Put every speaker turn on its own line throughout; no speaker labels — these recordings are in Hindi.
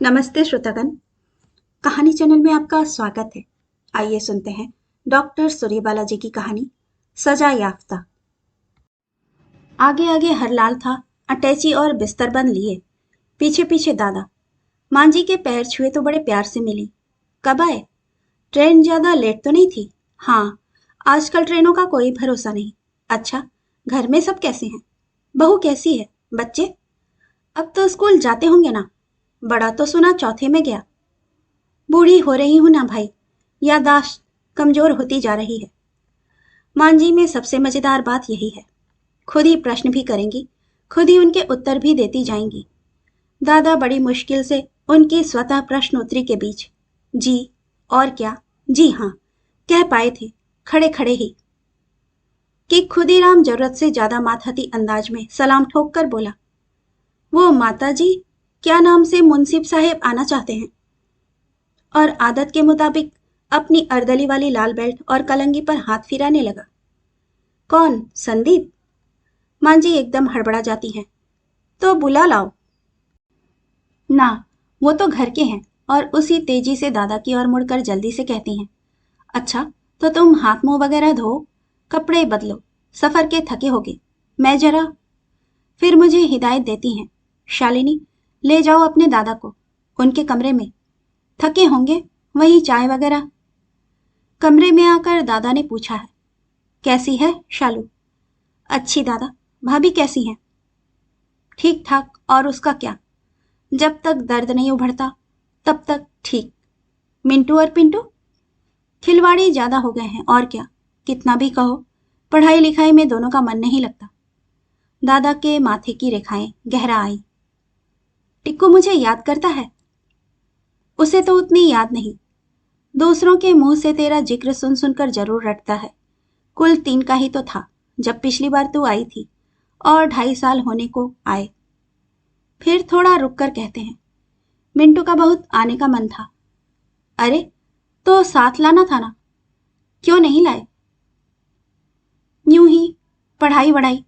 नमस्ते श्रोतागण। कहानी चैनल में आपका स्वागत है। आइए सुनते हैं डॉक्टर सूर्यबाला जी की कहानी सजा याफ्ता। आगे आगे हरलाल था, अटैची और बिस्तर बंद लिए। पीछे पीछे दादा। मां जी के पैर छुए तो बड़े प्यार से मिली। कब आए? ट्रेन ज्यादा लेट तो नहीं थी? हाँ, आजकल ट्रेनों का कोई भरोसा नहीं। अच्छा, घर में सब कैसे हैं? बहू कैसी है? बच्चे? अब तो स्कूल जाते होंगे ना? बड़ा तो सुना चौथे में गया। बूढ़ी हो रही हूं ना भाई, याददाश्त कमजोर होती जा रही है। मांझी में सबसे मजेदार बात यही है, खुद ही प्रश्न भी करेंगी, खुद ही उनके उत्तर भी देती जाएंगी। दादा बड़ी मुश्किल से उनकी स्वतः प्रश्नोत्तरी के बीच जी और क्या, जी हाँ कह पाए थे, खड़े खड़े ही कि खुदीराम जरूरत से ज्यादा मातहती अंदाज में सलाम ठोक कर बोला, वो माता जी क्या नाम से मुंसिफ साहेब आना चाहते हैं? और आदत के मुताबिक अपनी अर्दली वाली लाल बेल्ट और कलंगी पर हाथ फिराने लगा। कौन? संदीप? मांझी एकदम हड़बड़ा जाती हैं। तो बुला लाओ। ना, वो तो घर के हैं। और उसी तेजी से दादा की ओर मुड़कर जल्दी से कहती हैं, अच्छा तो तुम हाथ मुंह वगैरह धो, कपड़े बदलो, सफर के थके होगे। मैं जरा। फिर मुझे हिदायत देती हैं, शालिनी ले जाओ अपने दादा को उनके कमरे में, थके होंगे, वहीं चाय वगैरह। कमरे में आकर दादा ने पूछा है, कैसी है शालू? अच्छी दादा। भाभी कैसी हैं? ठीक ठाक। और उसका क्या? जब तक दर्द नहीं उभरता तब तक ठीक। मिंटू और पिंटू? खिलवाड़ी ज्यादा हो गए हैं और क्या। कितना भी कहो, पढ़ाई लिखाई में दोनों का मन नहीं लगता। दादा के माथे की रेखाएं गहरा आई। टिक्कू मुझे याद करता है? उसे तो उतनी याद नहीं, दूसरों के मुंह से तेरा जिक्र सुन सुनकर जरूर रटता है। कुल 3 का ही तो था जब पिछली बार तू आई थी, और 2.5 साल होने को आए। फिर थोड़ा रुक कर कहते हैं, मिंटू का बहुत आने का मन था। अरे तो साथ लाना था ना, क्यों नहीं लाए? यूं ही, पढ़ाई वढ़ाई।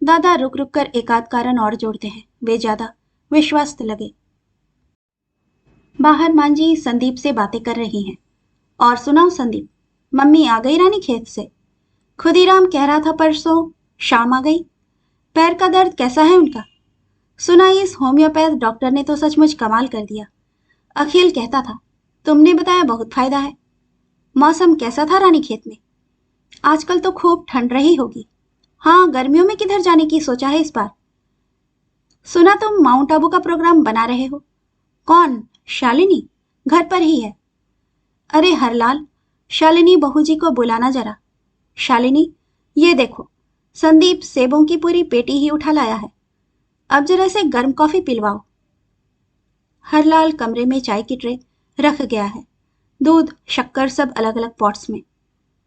दादा रुक रुक कर एकाध कारण और जोड़ते हैं, वे ज्यादा विश्वस्त लगे। बाहर मांझी संदीप से बातें कर रही हैं। और सुनाओ संदीप, मम्मी आ गई रानी खेत से? खुदीराम कह रहा था परसों शाम आ गई। पैर का दर्द कैसा है उनका? सुना इस होम्योपैथ डॉक्टर ने तो सचमुच कमाल कर दिया। अखिल कहता था, तुमने बताया बहुत फायदा है। मौसम कैसा था रानी खेत में? आजकल तो खूब ठंड रही होगी। हाँ, गर्मियों में किधर जाने की सोचा है इस बार? सुना तुम माउंट आबू का प्रोग्राम बना रहे हो। कौन? शालिनी। घर पर ही है। अरे हरलाल, शालिनी बहू जी को बुलाना जरा। शालिनी, ये देखो, संदीप सेबों की पूरी पेटी ही उठा लाया है। अब जरा से गर्म कॉफी पिलवाओ। हरलाल कमरे में चाय की ट्रे रख गया है, दूध शक्कर सब अलग अलग पॉट्स में।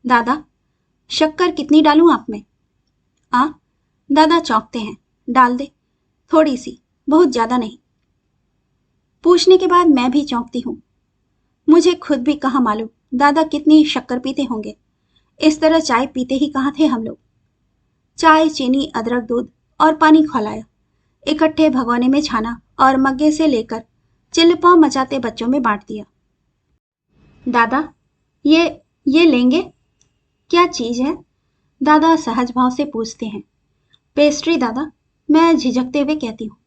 दादा, शक्कर कितनी डालूं आप में? आ? दादा चौंकते हैं। डाल दे, थोड़ी सी, बहुत ज्यादा नहीं। पूछने के बाद मैं भी चौंकती हूँ। मुझे खुद भी कहाँ मालूम दादा कितनी शक्कर पीते होंगे। इस तरह चाय पीते ही कहाँ थे हम लोग। चाय, चीनी, अदरक, दूध और पानी खौलाया, इकट्ठे भगोने में छाना और मग्गे से लेकर चिल्लपाव मचाते बच्चों में बांट दिया। दादा, ये लेंगे? क्या चीज है? दादा सहज भाव से पूछते हैं। पेस्ट्री दादा, मैं झिझकते हुए कहती हूँ।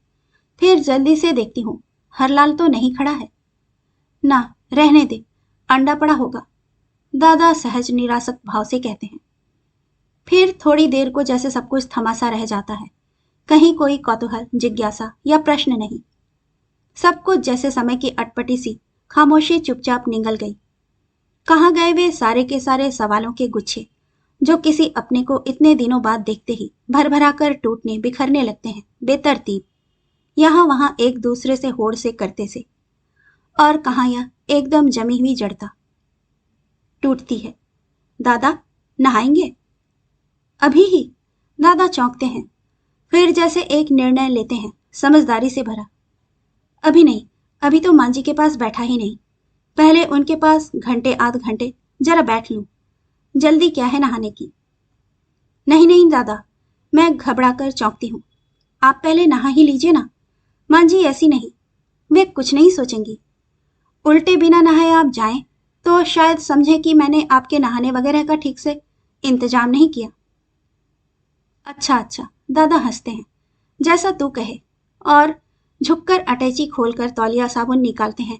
फिर जल्दी से देखती हूँ, हरलाल तो नहीं खड़ा है। ना, रहने दे, अंडा पड़ा होगा, दादा सहज निरासक भाव से कहते हैं। फिर थोड़ी देर को जैसे सब कुछ थमासा रह जाता है, कहीं कोई कौतूहल, जिज्ञासा या प्रश्न नहीं। सब कुछ जैसे समय की अटपटी सी खामोशी चुपचाप निगल गई। कहाँ गए वे सारे के सारे सवालों के गुच्छे, जो किसी अपने को इतने दिनों बाद देखते ही भर भरा कर टूटने बिखरने लगते हैं बेतरतीब, यहाँ वहां एक दूसरे से होड़ से करते से। और कहाँ यह एकदम जमी हुई जड़ता टूटती है। दादा, नहाएंगे? अभी ही? दादा चौंकते हैं, फिर जैसे एक निर्णय लेते हैं, समझदारी से भरा। अभी नहीं, अभी तो मांझी के पास बैठा ही नहीं, पहले उनके पास घंटे आध घंटे जरा बैठ लूं। जल्दी क्या है नहाने की? नहीं नहीं दादा, मैं घबरा कर चौंकती हूँ। आप पहले नहा ही लीजिए ना। मांझी ऐसी नहीं, वे कुछ नहीं सोचेंगी। उल्टे बिना नहाए आप जाएं तो शायद समझे कि मैंने आपके नहाने वगैरह का ठीक से इंतजाम नहीं किया। अच्छा अच्छा, दादा हंसते हैं। जैसा तू कहे। और झुककर अटैची खोलकर तौलिया साबुन निकालते हैं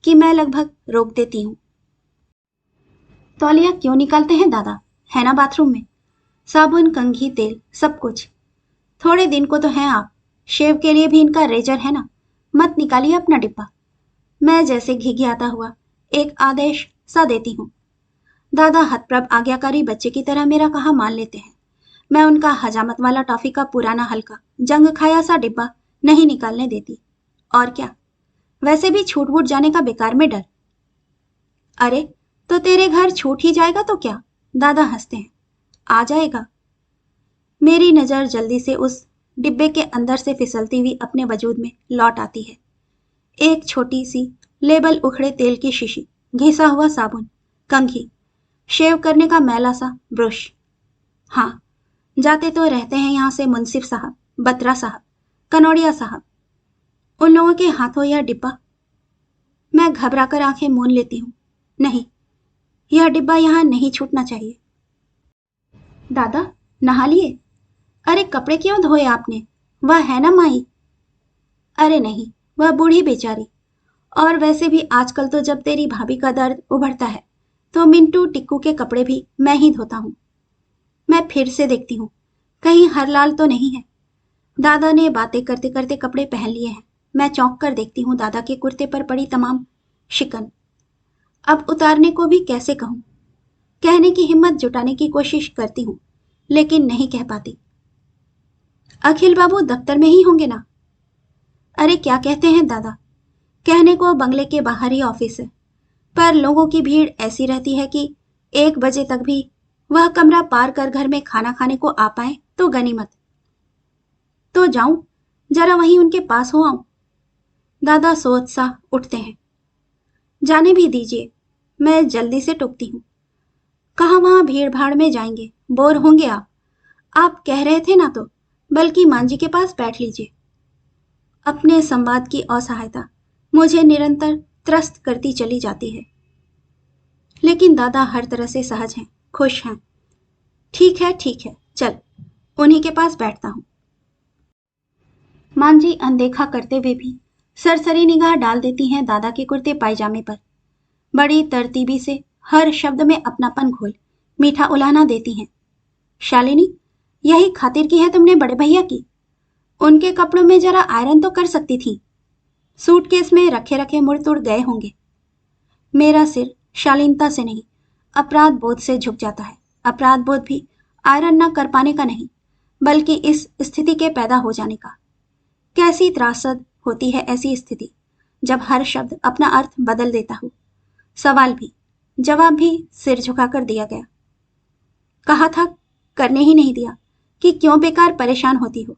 कि मैं लगभग रोक देती हूँ। तौलिया क्यों निकालते हैं दादा? है ना बाथरूम में साबुन, कंघी, तेल, सब कुछ। थोड़े दिन को तो हैं आप, शेव के लिए भी इनका रेजर है ना। मत निकालिए अपना डिब्बा। मैं जैसे घिघियाता हुआ एक आदेश सा देती हूँ। दादा हतप्रभ आज्ञाकारी बच्चे की तरह मेरा कहा मान लेते हैं। मैं उनका हजामत वाला टॉफी का पुराना हल्का जंग खाया सा डिब्बा नहीं निकालने देती। और क्या, वैसे भी छूट वूट जाने का बेकार में डर। अरे तो तेरे घर छूट ही जाएगा तो क्या? दादा हंसते हैं। आ जाएगा। मेरी नजर जल्दी से उस डिब्बे के अंदर से फिसलती हुई अपने वजूद में लौट आती है। एक छोटी सी लेबल उखड़े तेल की शीशी, घिसा हुआ साबुन, कंघी, शेव करने का मैला सा ब्रश। हाँ, जाते तो रहते हैं यहाँ से मुंसिफ साहब, बत्रा साहब, कनौड़िया साहब। उन लोगों के हाथों यह डिब्बा। मैं घबरा कर आंखें मूंद लेती हूँ। नहीं, यह डिब्बा यहाँ नहीं छूटना चाहिए। दादा नहा लिए? अरे कपड़े क्यों धोए आपने? वह है ना माई? अरे नहीं, वह बूढ़ी बेचारी। और वैसे भी आजकल तो जब तेरी भाभी का दर्द उभरता है तो मिंटू टिक्कू के कपड़े भी मैं ही धोता हूँ। मैं फिर से देखती हूँ कहीं हरलाल तो नहीं है। दादा ने बातें करते करते कपड़े पहन लिए हैं। मैं चौंक कर देखती हूँ दादा के कुर्ते पर पड़ी तमाम शिकन। अब उतारने को भी कैसे कहूँ? कहने की हिम्मत जुटाने की कोशिश करती हूँ लेकिन नहीं कह पाती। अखिल बाबू दफ्तर में ही होंगे ना? अरे क्या कहते हैं दादा, कहने को बंगले के बाहर ही ऑफिस है, पर लोगों की भीड़ ऐसी रहती है कि 1 बजे तक भी वह कमरा पार कर घर में खाना खाने को आ पाए तो गनीमत। तो जाऊं, जरा वहीं उनके पास हो आऊं। दादा सोच सा उठते हैं। जाने भी दीजिए, मैं जल्दी से टोकती हूँ। कहाँ वहां भीड़ भाड़ में जाएंगे, बोर होंगे आप कह रहे थे ना तो, बल्कि मांझी के पास बैठ लीजिए। अपने संवाद की असहायता मुझे निरंतर त्रस्त करती चली जाती है। लेकिन दादा हर तरह से सहज हैं, खुश हैं। ठीक है, चल उन्हीं के पास बैठता हूं। मांझी अनदेखा करते हुए भी सरसरी निगाह डाल देती हैं दादा के कुर्ते पायजामे पर। बड़ी तरतीबी से हर शब्द में अपनापन घोल मीठा उलाहना देती हैं। शालिनी, यही खातिर की है तुमने बड़े भैया की? उनके कपड़ों में जरा आयरन तो कर सकती थी। सूटकेस में रखे रखे मुड़ तुड़ गए होंगे। मेरा सिर शालीनता से नहीं, अपराध बोध से झुक जाता है। अपराध बोध भी आयरन न कर पाने का नहीं, बल्कि इस स्थिति के पैदा हो जाने का। कैसी त्रासद होती है ऐसी स्थिति जब हर शब्द अपना अर्थ बदल देता हो। सवाल भी जवाब भी सिर झुकाकर दिया गया। कहा था, करने ही नहीं दिया कि क्यों बेकार परेशान होती हो।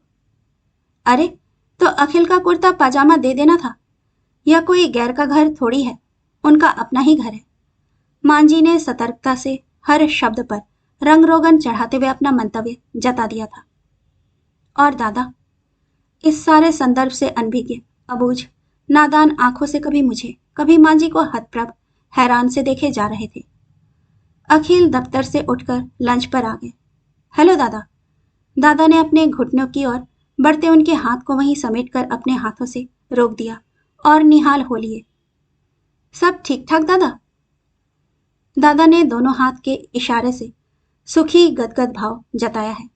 अरे तो अखिल का कुर्ता पाजामा दे देना था। यह कोई गैर का घर थोड़ी है, उनका अपना ही घर है। मांझी ने सतर्कता से हर शब्द पर रंग रोगन चढ़ाते हुए अपना मंतव्य जता दिया था। और दादा इस सारे संदर्भ से अनभिज्ञ, अबूझ, नादान आंखों से कभी मुझे, कभी मांझी को हतप्रभ हैरान से देखे जा रहे थे। अखिल दफ्तर से उठकर लंच पर आ गए। हेलो दादा। दादा ने अपने घुटनों की ओर बढ़ते उनके हाथ को वहीं समेटकर अपने हाथों से रोक दिया और निहाल हो लिए। सब ठीक ठाक दादा? दादा ने दोनों हाथ के इशारे से सुखी गदगद भाव जताया है।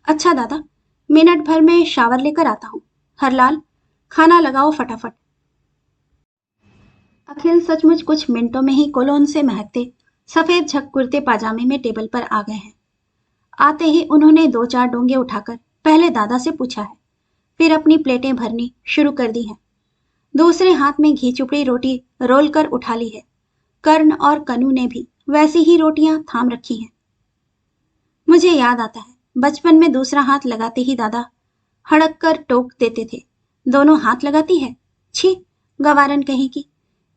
अच्छा दादा, मिनट भर में शावर लेकर आता हूँ। हरलाल, खाना लगाओ फटाफट। अखिल सचमुच कुछ मिनटों में ही कोलोन से महकते सफेद झक कुर्ते पाजामे में टेबल पर आ गए हैं। आते ही उन्होंने 2-4 डोंगे उठाकर पहले दादा से पूछा है, फिर अपनी प्लेटें भरनी शुरू कर दी हैं। दूसरे हाथ में घी चुपड़ी रोटी रोल कर उठा ली है। कर्ण और कनु ने भी वैसी ही रोटियां थाम रखी हैं। मुझे याद आता है, बचपन में दूसरा हाथ लगाते ही दादा हड़क कर टोक देते थे, दोनों हाथ लगाती है? छी, गवारन कहीं की।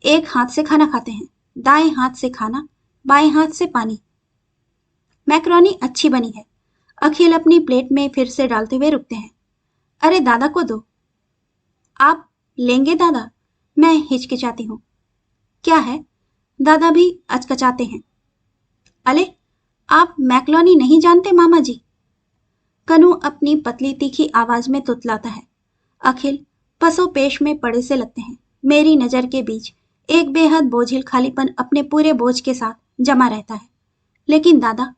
एक हाथ से खाना खाते हैं, दाएं हाथ से खाना, बाएं हाथ से पानी। मैक्रोनी अच्छी बनी है। अखिल अपनी प्लेट में फिर से डालते हुए रुकते हैं। अरे दादा को दो। आप लेंगे दादा? मैं हिचकिचाती हूँ। क्या है? दादा भी अचकचाते हैं। अले, आप मैक्लोनी नहीं जानते मामा जी? कनु अपनी पतली तीखी आवाज में तुतलाता है। अखिल पसोपेश में पड़े से लगते हैं। मेरी नजर के बीच एक बेहद बोझिल खालीपन अपने पूरे बोझ के साथ जमा रहता है। लेकिन दादा,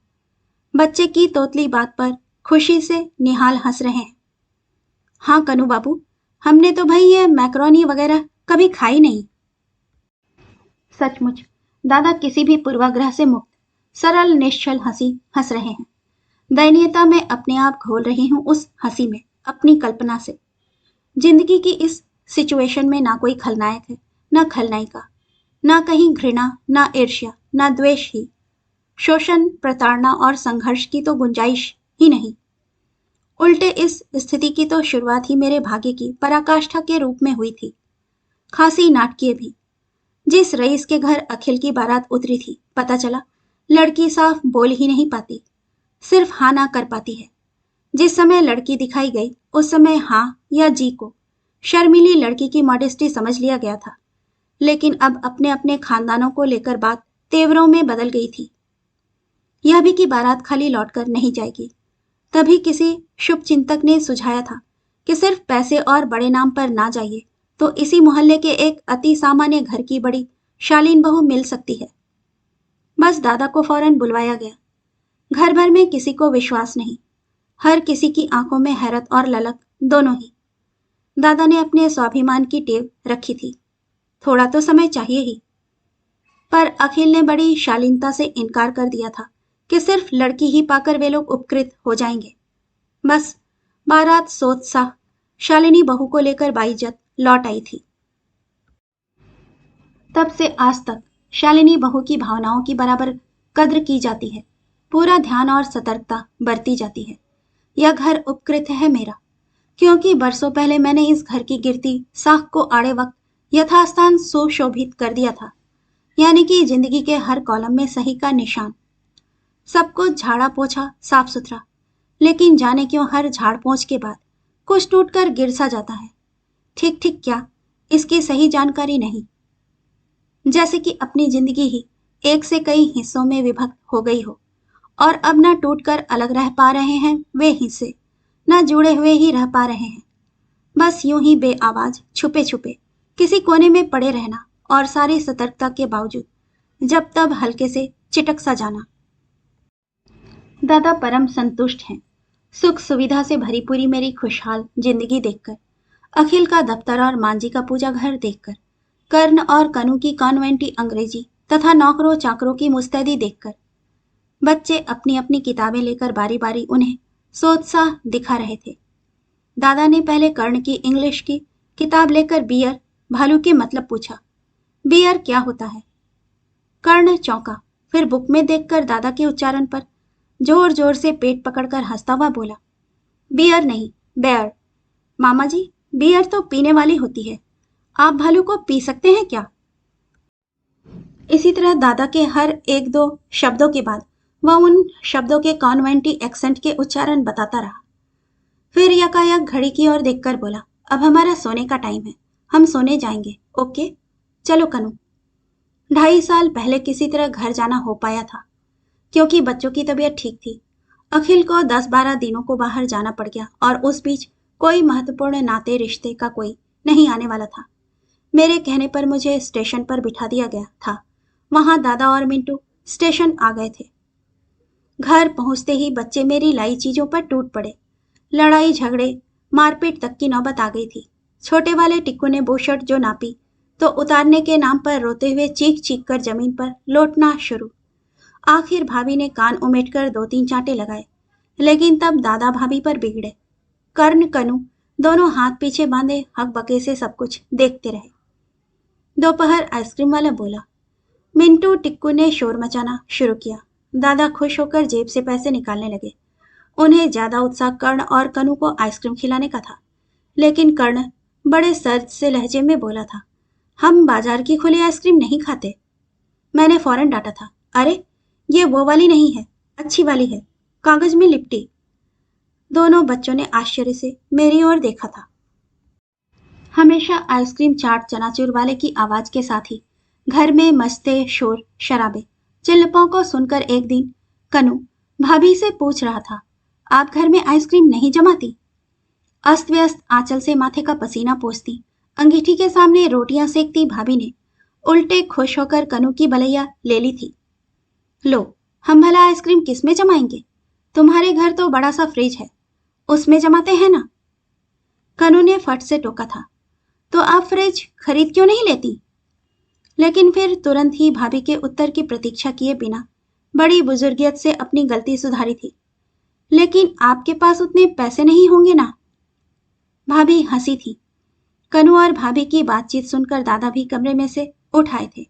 बच्चे की तोतली बात पर खुशी से निहाल हंस रहे हैं। हाँ कनु बाबू, हमने तो भाई ये मैक्रोनी वगैरह कभी खाई नहीं। सचमुच दादा किसी भी पूर्वाग्रह से मुक्त सरल निश्चल हंसी हंस रहे हैं। दयनीयता में अपने आप घोल रही हूं उस हंसी में, अपनी कल्पना से। जिंदगी की इस सिचुएशन में ना कोई खलनायक है, ना खलनायिका, ना कहीं घृणा, ना ईर्ष्या, ना द्वेष ही। शोषण, प्रताड़ना और संघर्ष की तो गुंजाइश ही नहीं। उल्टे इस स्थिति की तो शुरुआत ही मेरे भाग्य की पराकाष्ठा के रूप में हुई थी, खासी नाटकीय भी। जिस रईस के घर अखिल की बारात उतरी थी, पता चला लड़की साफ बोल ही नहीं पाती, सिर्फ हाँ ना कर पाती है। जिस समय लड़की दिखाई गई उस समय हाँ या जी को शर्मीली लड़की की मॉडेस्टी समझ लिया गया था। लेकिन अब अपने अपने खानदानों को लेकर बात तेवरों में बदल गई थी। यह भी कि बारात खाली लौटकर नहीं जाएगी। तभी किसी शुभ चिंतक ने सुझाया था कि सिर्फ पैसे और बड़े नाम पर ना जाइए तो इसी मोहल्ले के एक अति सामान्य घर की बड़ी शालीन बहू मिल सकती है। बस दादा को फौरन बुलवाया गया। घर भर में किसी को विश्वास नहीं, हर किसी की आंखों में हैरत और ललक दोनों ही। दादा ने अपने स्वाभिमान की टेव रखी थी, थोड़ा तो समय चाहिए ही। पर अखिल ने बड़ी शालीनता से इनकार कर दिया था कि सिर्फ लड़की ही पाकर वे लोग उपकृत हो जाएंगे। बस बारात सोत्साह शालिनी बहू को लेकर बाइज्जत लौट आई थी। तब से आज तक शालिनी बहू की भावनाओं की बराबर कद्र की जाती है, पूरा ध्यान और सतर्कता बरती जाती है। यह घर उपकृत है मेरा, क्योंकि बरसों पहले मैंने इस घर की गिरती साख को आड़े वक्त यथास्थान सुशोभित कर दिया था, यानी कि जिंदगी के हर कॉलम में सही का निशान। सब कुछ झाड़ा पोछा साफ सुथरा, लेकिन जाने क्यों हर झाड़ पोंछ के बाद कुछ टूटकर गिर सा जाता है। ठीक ठीक क्या, इसकी सही जानकारी नहीं। जैसे कि अपनी जिंदगी ही एक से कई हिस्सों में विभक्त हो गई हो और अब ना टूटकर अलग रह पा रहे हैं वे हिस्से, ना जुड़े हुए ही रह पा रहे हैं। बस यूं ही बेआवाज छुपे छुपे किसी कोने में पड़े रहना और सारी सतर्कता के बावजूद जब तब हल्के से चिटक सा जाना। दादा परम संतुष्ट हैं सुख सुविधा से भरी पूरी मेरी खुशहाल जिंदगी देखकर, अखिल का दफ्तर और मांझी का पूजा घर देखकर, कर्ण और कनु की कॉन्वेंटी अंग्रेजी तथा नौकरों चाकरों की मुस्तैदी देखकर। बच्चे अपनी अपनी किताबें लेकर बारी बारी उन्हें सोत्साह दिखा रहे थे। दादा ने पहले कर्ण की इंग्लिश की किताब लेकर बियर भालू के मतलब पूछा। बियर क्या होता है? कर्ण चौंका, फिर बुक में देखकर दादा के उच्चारण पर जोर जोर से पेट पकड़कर हंसता हुआ बोला, बियर नहीं, बेयर। मामा जी, बियर तो पीने वाली होती है, आप भालू को पी सकते हैं क्या? इसी तरह दादा के हर एक दो शब्दों के बाद वह उन शब्दों के कॉन्वेंटी एक्सेंट के उच्चारण बताता रहा। फिर यकायक घड़ी की ओर देखकर बोला, अब हमारा सोने का टाइम है, हम सोने जाएंगे। ओके, चलो कनु। 2.5 साल पहले किसी तरह घर जाना हो पाया था, क्योंकि बच्चों की तबीयत ठीक थी। अखिल को 10-12 दिनों को बाहर जाना पड़ गया और उस बीच कोई महत्वपूर्ण नाते रिश्ते का कोई नहीं आने वाला था। मेरे कहने पर मुझे स्टेशन पर बिठा दिया गया था। वहां दादा और मिंटू स्टेशन आ गए थे। घर पहुंचते ही बच्चे मेरी लाई चीजों पर टूट पड़े। लड़ाई झगड़े मारपीट तक की नौबत आ गई थी। छोटे वाले टिक्कू ने बुशर्ट जो नापी तो उतारने के नाम पर रोते हुए चीख चीख कर जमीन पर लौटना शुरू। आखिर भाभी ने कान उमेटकर 2-3 चांटे लगाए, लेकिन तब दादा भाभी पर बिगड़े। कर्ण कनु दोनों हाथ पीछे बांधे हकबके से सब कुछ देखते रहे। दोपहर आइसक्रीम वाला बोला। मिंटू टिक्कू ने शोर मचाना शुरू किया। दादा खुश होकर जेब से पैसे निकालने लगे। उन्हें ज्यादा उत्साह कर्ण और कनु को आइसक्रीम खिलाने का था, लेकिन कर्ण बड़े सर्द से लहजे में बोला था, हम बाजार की खुली आइसक्रीम नहीं खाते। मैंने फौरन डांटा था, अरे ये वो वाली नहीं है, अच्छी वाली है, कागज में लिपटी। दोनों बच्चों ने आश्चर्य से मेरी ओर देखा था। हमेशा आइसक्रीम चाट चनाचूर वाले की आवाज के साथ ही घर में मचते शोर शराबे चिल्लपों को सुनकर एक दिन कनु भाभी से पूछ रहा था, आप घर में आइसक्रीम नहीं जमाती? अस्त व्यस्त आंचल से माथे का पसीना पोंछती अंगीठी के सामने रोटियां सेकती भाभी ने उल्टे खुश होकर कनु की बलैया ले ली थी। लो, हम भला आइसक्रीम किस में जमाएंगे? तुम्हारे घर तो बड़ा सा फ्रिज है, उसमें जमाते हैं ना। कनु ने फट से टोका था, तो आप फ्रिज खरीद क्यों नहीं लेती? लेकिन फिर तुरंत ही भाभी के उत्तर की प्रतीक्षा किए बिना बड़ी बुजुर्गियत से अपनी गलती सुधारी थी। लेकिन आपके पास उतने पैसे नहीं होंगे ना। भाभी हंसी थी। कनु और भाभी की बातचीत सुनकर दादा भी कमरे में से उठ आए थे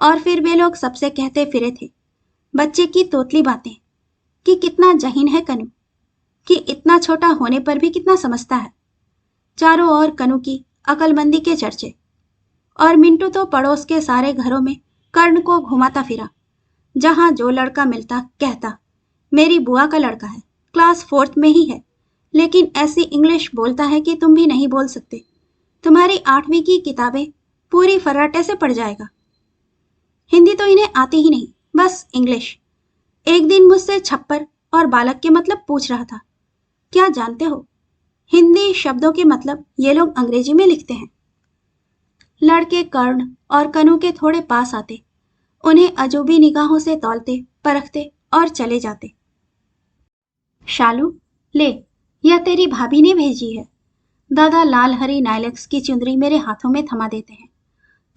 और फिर वे लोग सबसे कहते फिरे थे, बच्चे की तोतली बातें, कि कितना जहीन है कनु, कि इतना छोटा होने पर भी कितना समझता है। चारों ओर कनु की अकलमंदी के चर्चे। और मिंटू तो पड़ोस के सारे घरों में कर्ण को घुमाता फिरा। जहां जो लड़का मिलता कहता, मेरी बुआ का लड़का है, क्लास 4th में ही है, लेकिन ऐसी इंग्लिश बोलता है कि तुम भी नहीं बोल सकते। तुम्हारी 8वीं की किताबें पूरी फर्राटे से पढ़ जाएगा। हिंदी तो इन्हें आती ही नहीं, बस इंग्लिश। एक दिन मुझसे छप्पर और बालक के मतलब पूछ रहा था। क्या जानते हो, हिंदी शब्दों के मतलब ये लोग अंग्रेजी में लिखते हैं। लड़के कर्ण और कनु के थोड़े पास आते, उन्हें अजूबी निगाहों से तौलते परखते और चले जाते। शालू, ले, यह तेरी भाभी ने भेजी है। दादा लाल हरी नाइलेक्स की चुंदरी मेरे हाथों में थमा देते हैं।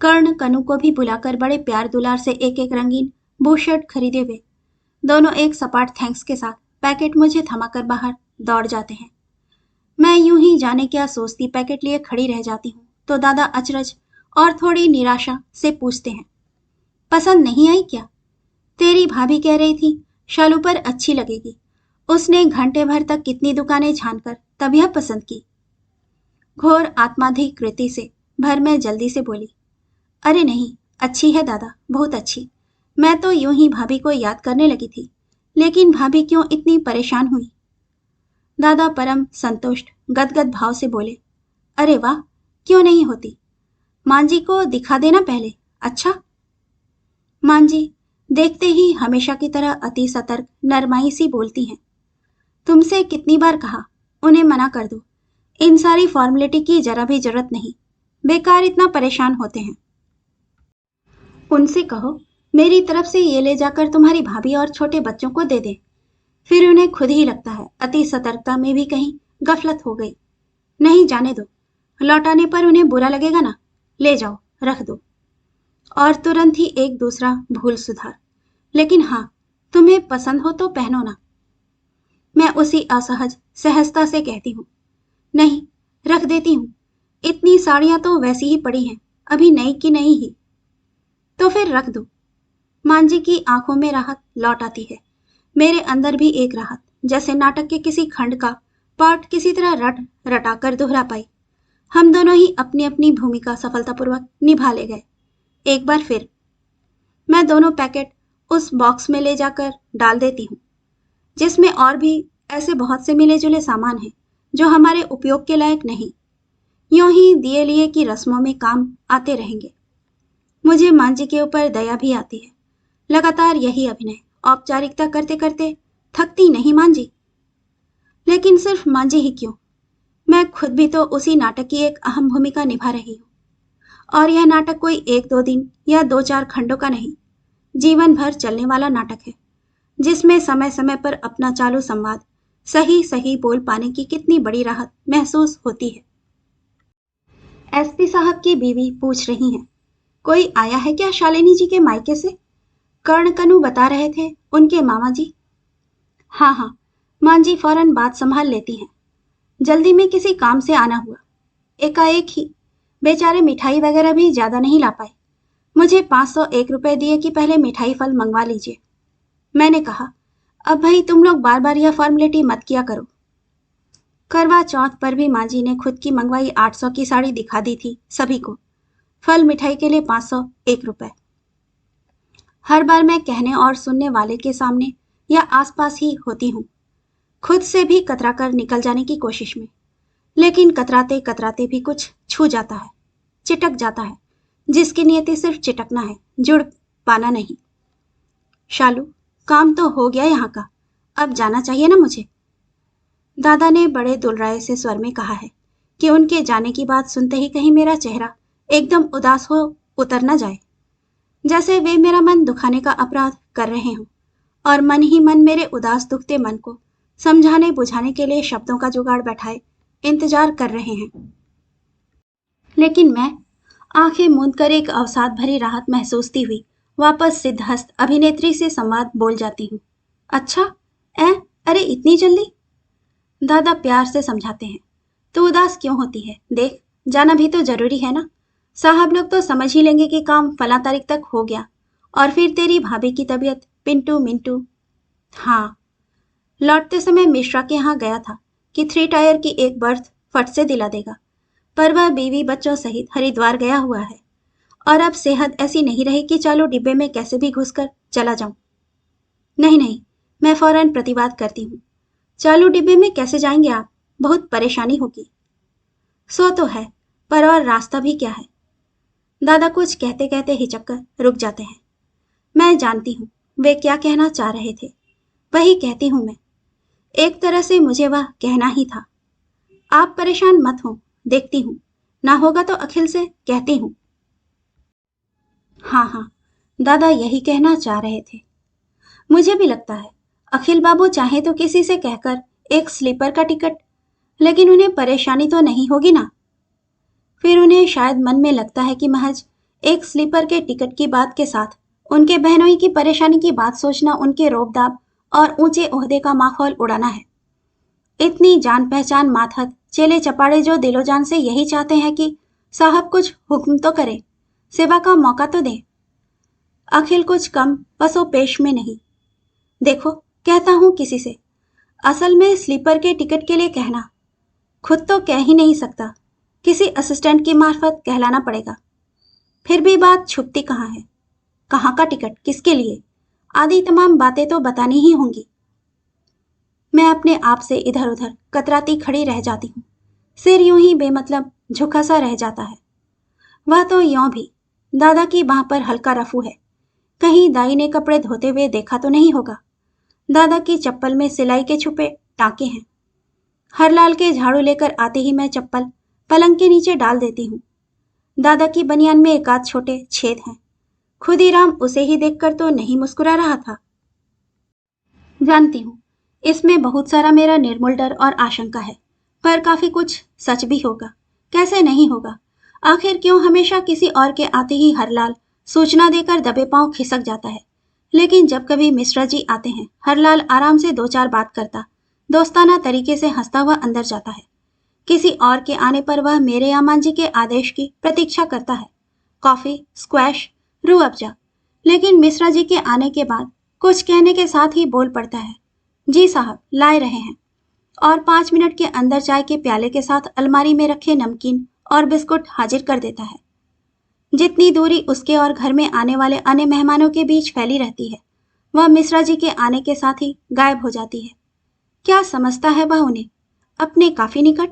कर्ण कनु को भी बुलाकर बड़े प्यार दुलार से एक एक रंगीन बूशर्ट खरीदे हुए दोनों एक सपाट थैंक्स के साथ पैकेट मुझे थमाकर बाहर दौड़ जाते हैं। मैं यूं ही जाने क्या सोचती पैकेट लिए खड़ी रह जाती हूँ तो दादा अचरज और थोड़ी निराशा से पूछते हैं, पसंद नहीं आई क्या? तेरी भाभी कह रही थी शालू पर अच्छी लगेगी। उसने घंटे भर तक कितनी दुकानें छानकर तब यह पसंद की। घोर आत्माधिकृति से भर में जल्दी से बोली, अरे नहीं, अच्छी है दादा, बहुत अच्छी। मैं तो यूं ही भाभी को याद करने लगी थी, लेकिन भाभी क्यों इतनी परेशान हुई? दादा परम संतुष्ट गदगद भाव से बोले, अरे वाह, क्यों नहीं होती? मांझी को दिखा देना पहले। अच्छा। मांझी देखते ही हमेशा की तरह अति सतर्क नरमाई सी बोलती हैं, तुमसे कितनी बार कहा, उन्हें मना कर दो। इन सारी फॉर्मेलिटी की जरा भी जरूरत नहीं, बेकार इतना परेशान होते हैं। उनसे कहो मेरी तरफ से ये ले जाकर तुम्हारी भाभी और छोटे बच्चों को दे दे। फिर उन्हें खुद ही लगता है अति सतर्कता में भी कहीं गफलत हो गई। नहीं, जाने दो, लौटाने पर उन्हें बुरा लगेगा ना। ले जाओ, रख दो। और तुरंत ही एक दूसरा भूल सुधार, लेकिन हाँ, तुम्हें पसंद हो तो पहनो ना। मैं उसी असहज सहजता से कहती हूँ, नहीं, रख देती हूँ। इतनी साड़ियां तो वैसी ही पड़ी हैं, अभी नई की नई ही। तो फिर रख दो। मांझी की आंखों में राहत लौट आती है। मेरे अंदर भी एक राहत, जैसे नाटक के किसी खंड का पार्ट किसी तरह रट रटाकर दोहरा पाई। हम दोनों ही अपनी अपनी भूमिका सफलतापूर्वक निभा ले गए। एक बार फिर मैं दोनों पैकेट उस बॉक्स में ले जाकर डाल देती हूँ, जिसमें और भी ऐसे बहुत से मिले जुले सामान हैं जो हमारे उपयोग के लायक नहीं, यूं ही दिए लिए की रस्मों में काम आते रहेंगे। मुझे मांझी के ऊपर दया भी आती है। लगातार यही अभिनय औपचारिकता करते करते थकती नहीं मांझी। लेकिन सिर्फ मांझी ही क्यों, मैं खुद भी तो उसी नाटक की एक अहम भूमिका निभा रही हूँ। और यह नाटक कोई 1-2 दिन या 2-4 खंडों का नहीं, जीवन भर चलने वाला नाटक है, जिसमें समय समय पर अपना चालू संवाद सही सही बोल पाने की कितनी बड़ी राहत महसूस होती है। एसपी साहब की बीवी पूछ रही हैं, कोई आया है क्या शालिनी जी के मायके से? कर्ण कनु बता रहे थे, उनके मामा जी। हाँ हाँ, मांझी फौरन बात संभाल लेती हैं। जल्दी में किसी काम से आना हुआ, एकाएक ही। बेचारे मिठाई वगैरह भी ज्यादा नहीं ला पाए। मुझे 501 रुपए दिए कि पहले मिठाई फल मंगवा लीजिए। मैंने कहा, अब भाई तुम लोग बार बार यह फॉर्मेलिटी मत किया करो। करवा चौथ पर भी मांझी ने खुद की मंगवाई 800 की साड़ी दिखा दी थी सभी को, फल मिठाई के लिए 501 रुपए। हर बार मैं कहने और सुनने वाले के सामने या आसपास ही होती हूँ, खुद से भी कतरा कर निकल जाने की कोशिश में। लेकिन कतराते कतराते भी कुछ छू जाता है, चिटक जाता है, जिसकी नियति सिर्फ चिटकना है, जुड़ पाना नहीं। शालू, काम तो हो गया यहाँ का, अब जाना चाहिए ना मुझे। दादा ने बड़े दुलराए से स्वर में कहा है कि उनके जाने की बात सुनते ही कहीं मेरा चेहरा एकदम उदास हो उतर न जाए, जैसे वे मेरा मन दुखाने का अपराध कर रहे हों और मन ही मन मेरे उदास दुखते मन को समझाने बुझाने के लिए शब्दों का जुगाड़ बैठाए इंतजार कर रहे हैं। लेकिन मैं आंखें मूंद कर एक अवसाद भरी राहत महसूसती हुई वापस सिद्धहस्त अभिनेत्री से संवाद बोल जाती हूँ। अच्छा, अरे इतनी जल्दी? दादा प्यार से समझाते हैं। तो उदास क्यों होती है? देख, जाना भी तो जरूरी है ना। साहब लोग तो समझ ही लेंगे कि काम फला तारीख तक हो गया, और फिर तेरी भाभी की तबीयत पिंटू मिंटू। हाँ, लौटते समय मिश्रा के यहाँ गया था कि 3 टायर की एक बर्थ फट से दिला देगा, पर वह बीवी बच्चों सहित हरिद्वार गया हुआ है और अब सेहत ऐसी नहीं रही कि चालू डिब्बे में कैसे भी घुसकर चला जाऊं। नहीं नहीं, मैं फौरन प्रतिवाद करती हूँ। चालू डिब्बे में कैसे जाएंगे आप? बहुत परेशानी होगी। सो तो है, पर और रास्ता भी क्या है? दादा कुछ कहते कहते हिचक कर रुक जाते हैं। मैं जानती हूँ वे क्या कहना चाह रहे थे, वही कहती हूँ मैं। एक तरह से मुझे वह कहना ही था। आप परेशान मत हो, देखती हूँ, ना होगा तो अखिल से कहती हूँ। हाँ हाँ, दादा यही कहना चाह रहे थे। मुझे भी लगता है अखिल बाबू चाहे तो किसी से कहकर एक स्लीपर का टिकट, लेकिन उन्हें परेशानी तो नहीं होगी ना। फिर उन्हें शायद मन में लगता है कि महज एक स्लीपर के टिकट की बात के साथ उनके बहनोई की परेशानी की बात सोचना उनके रोबदाब और ऊंचे ओहदे का माहौल उड़ाना है। इतनी जान पहचान मातहत चेले चपाड़े जो दिलो जान से यही चाहते हैं कि साहब कुछ हुक्म तो करे, सेवा का मौका तो दे। अखिल कुछ कम पसो पेश में नहीं। देखो, कहता हूं किसी से, असल में स्लीपर के टिकट के लिए कहना, खुद तो कह ही नहीं सकता, किसी असिस्टेंट की मार्फत कहलाना पड़ेगा। फिर भी बात छुपती कहाँ है? कहाँ का टिकट, किसके लिए, आदि तमाम बातें तो बतानी ही होंगी। मैं अपने आप से इधर उधर कतराती खड़ी रह जाती हूँ। सिर यूं ही बेमतलब झुका सा रह जाता है। वह तो यों भी दादा की बाह पर हल्का रफू है, कहीं दाई ने कपड़े धोते हुए देखा तो नहीं होगा। दादा की चप्पल में सिलाई के छुपे टांके हैं। हरलाल के झाड़ू लेकर आते ही मैं चप्पल पलंग के नीचे डाल देती हूँ। दादा की बनियान में एक आध छोटे छेद हैं। खुदीराम उसे ही देखकर तो नहीं मुस्कुरा रहा था। जानती हूँ इसमें बहुत सारा मेरा निर्मूल डर और आशंका है, पर काफी कुछ सच भी होगा। कैसे नहीं होगा? आखिर क्यों हमेशा किसी और के आते ही हरलाल सूचना देकर दबे पांव खिसक जाता है? लेकिन जब कभी मिश्रा जी आते हैं, हरलाल आराम से 2 4 बात करता, दोस्ताना तरीके से हंसता हुआ अंदर जाता है। किसी और के आने पर वह मेरे या मांझी के आदेश की प्रतीक्षा करता है, कॉफी, स्क्वैश, रूह अफ़ज़ा। लेकिन मिश्रा जी के आने के बाद कुछ कहने के साथ ही बोल पड़ता है, जी साहब लाए रहे हैं, और 5 मिनट के अंदर चाय के प्याले के साथ अलमारी में रखे नमकीन और बिस्कुट हाजिर कर देता है। जितनी दूरी उसके और घर में आने वाले अन्य मेहमानों के बीच फैली रहती है, वह मिश्रा जी के आने के साथ ही गायब हो जाती है। क्या समझता है वह उन्हें? अपने काफी निकट।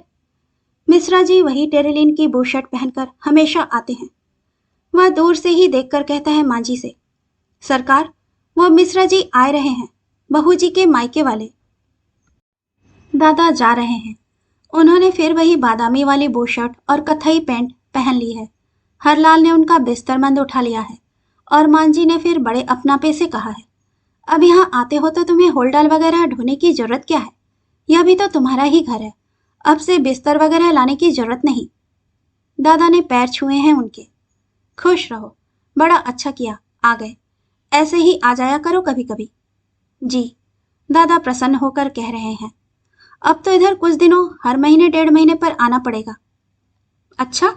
मिश्रा जी वही टेरेलिन की बूशर्ट पहनकर हमेशा आते हैं। वह दूर से ही देखकर कहता है मांझी से, सरकार, वो मिश्रा जी आए रहे हैं, बहू जी के मायके वाले। दादा जा रहे हैं। उन्होंने फिर वही बादामी वाली बूशर्ट और कथई पैंट पहन ली है। हरलाल ने उनका बिस्तरबंद उठा लिया है और मांझी ने फिर बड़े अपनापे से कहा है, अब यहाँ आते हो तो तुम्हें होल्डाल वगैरह ढोने की जरूरत क्या है? यह भी तो तुम्हारा ही घर है, अब से बिस्तर वगैरह लाने की जरूरत नहीं। दादा ने पैर छुए हैं उनके। खुश रहो, बड़ा अच्छा किया आ गए, ऐसे ही आ जाया करो कभी कभी। जी, दादा प्रसन्न होकर कह रहे हैं। अब तो इधर कुछ दिनों हर महीने 1.5 महीने पर आना पड़ेगा। अच्छा?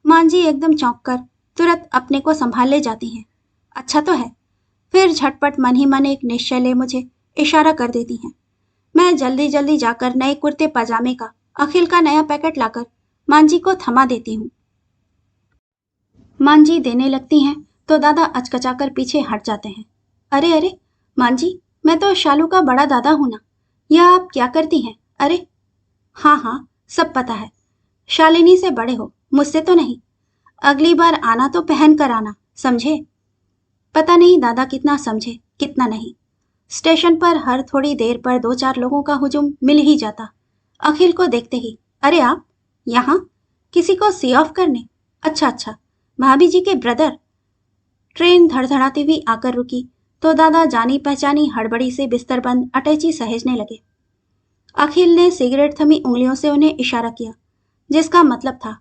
मांझी एकदम चौंक कर तुरंत अपने को संभाल ले जाती हैं। अच्छा तो है। फिर झटपट मन ही मन एक निश्चय ले मुझे इशारा कर देती हैं। मैं जल्दी जल्दी जाकर नए कुर्ते पजामे का अखिल का नया पैकेट लाकर मांझी को थमा देती हूँ। मांझी देने लगती हैं तो दादा अचकचाकर पीछे हट जाते हैं। अरे अरे मांझी, मैं तो शालू का बड़ा दादा हूं ना, यह आप क्या करती हैं? अरे हाँ हाँ, सब पता है। शालिनी से बड़े हो, मुझसे तो नहीं। अगली बार आना तो पहन कर आना, समझे? पता नहीं दादा कितना समझे कितना नहीं। स्टेशन पर हर थोड़ी देर पर 2-4 लोगों का हुजूम मिल ही जाता। अखिल को देखते ही, अरे आप यहाँ, किसी को सी ऑफ करने? अच्छा अच्छा, भाभी जी के ब्रदर। ट्रेन धड़धड़ाती हुई आकर रुकी तो दादा जानी पहचानी हड़बड़ी से बिस्तर बंद अटैची सहेजने लगे। अखिल ने सिगरेट थमी उंगलियों से उन्हें इशारा किया, जिसका मतलब था,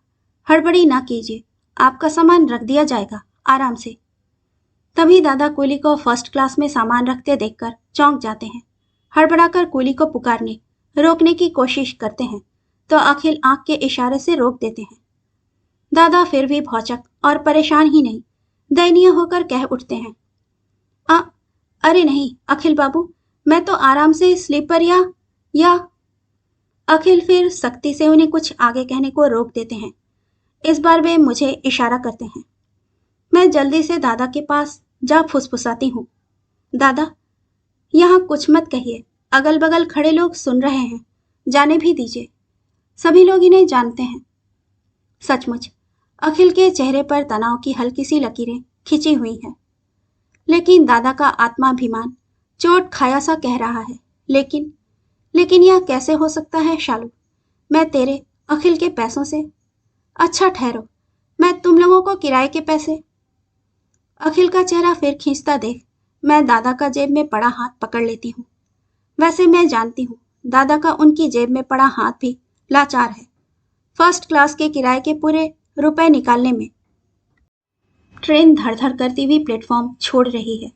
हड़बड़ी ना कीजिए, आपका सामान रख दिया जाएगा, आराम से। तभी दादा कूली को फर्स्ट क्लास में सामान रखते देखकर चौंक जाते हैं। हड़बड़ाकर कूली को पुकारने, रोकने की कोशिश करते हैं तो अखिल आंख के इशारे से रोक देते हैं। दादा फिर भी भौचक और परेशान ही नहीं, दयनीय होकर कह उठते हैं, आ, अरे नहीं अखिल बाबू, मैं तो आराम से स्लीपर या अखिल फिर सख्ती से उन्हें कुछ आगे कहने को रोक देते हैं। इस बार वे मुझे इशारा करते हैं। मैं जल्दी से दादा के पास जा फुसफुसाती हूँ, दादा यहाँ कुछ मत कहिए, अगल बगल खड़े लोग सुन रहे हैं, जाने भी दीजिए, सभी लोग इन्हें जानते हैं। सचमुच अखिल के चेहरे पर तनाव की हल्की सी लकीरें खिंची हुई हैं। लेकिन दादा का आत्माभिमान चोट खाया सा कह रहा है, लेकिन यह कैसे हो सकता है शालू? मैं तेरे अखिल के पैसों से? अच्छा ठहरो, मैं तुम लोगों को किराए के पैसे? अखिल का चेहरा फिर खींचता देख मैं दादा का जेब में पड़ा हाथ पकड़ लेती हूँ। वैसे मैं जानती हूँ दादा का उनकी जेब में पड़ा हाथ भी लाचार है, फर्स्ट क्लास के किराए के पूरे रुपए निकालने में। ट्रेन धड़-धड़ करती हुई प्लेटफॉर्म छोड़ रही है।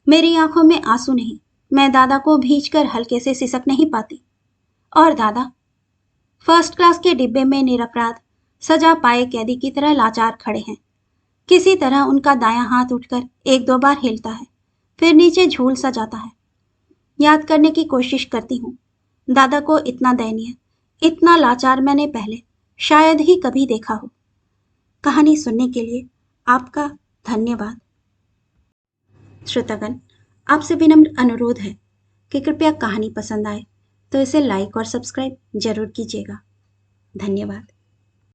मेरी आंखों में आंसू नहीं, मैं दादा को भींचकर हल्के से सिसक नहीं पाती। और दादा फर्स्ट क्लास के डिब्बे में निरपराध सजा पाए कैदी की तरह लाचार खड़े हैं। किसी तरह उनका दायां हाथ उठकर 1-2 बार हिलता है, फिर नीचे झूल सा जाता है। याद करने की कोशिश करती हूँ। दादा को इतना दयनीय, इतना लाचार मैंने पहले शायद ही कभी देखा हो। कहानी सुनने के लिए आपका धन्यवाद। श्रोतागण, आपसे विनम्र अनुरोध है कि कृपया कहानी पसंद आए तो इसे लाइक और सब्सक्राइब जरूर कीजिएगा। धन्यवाद।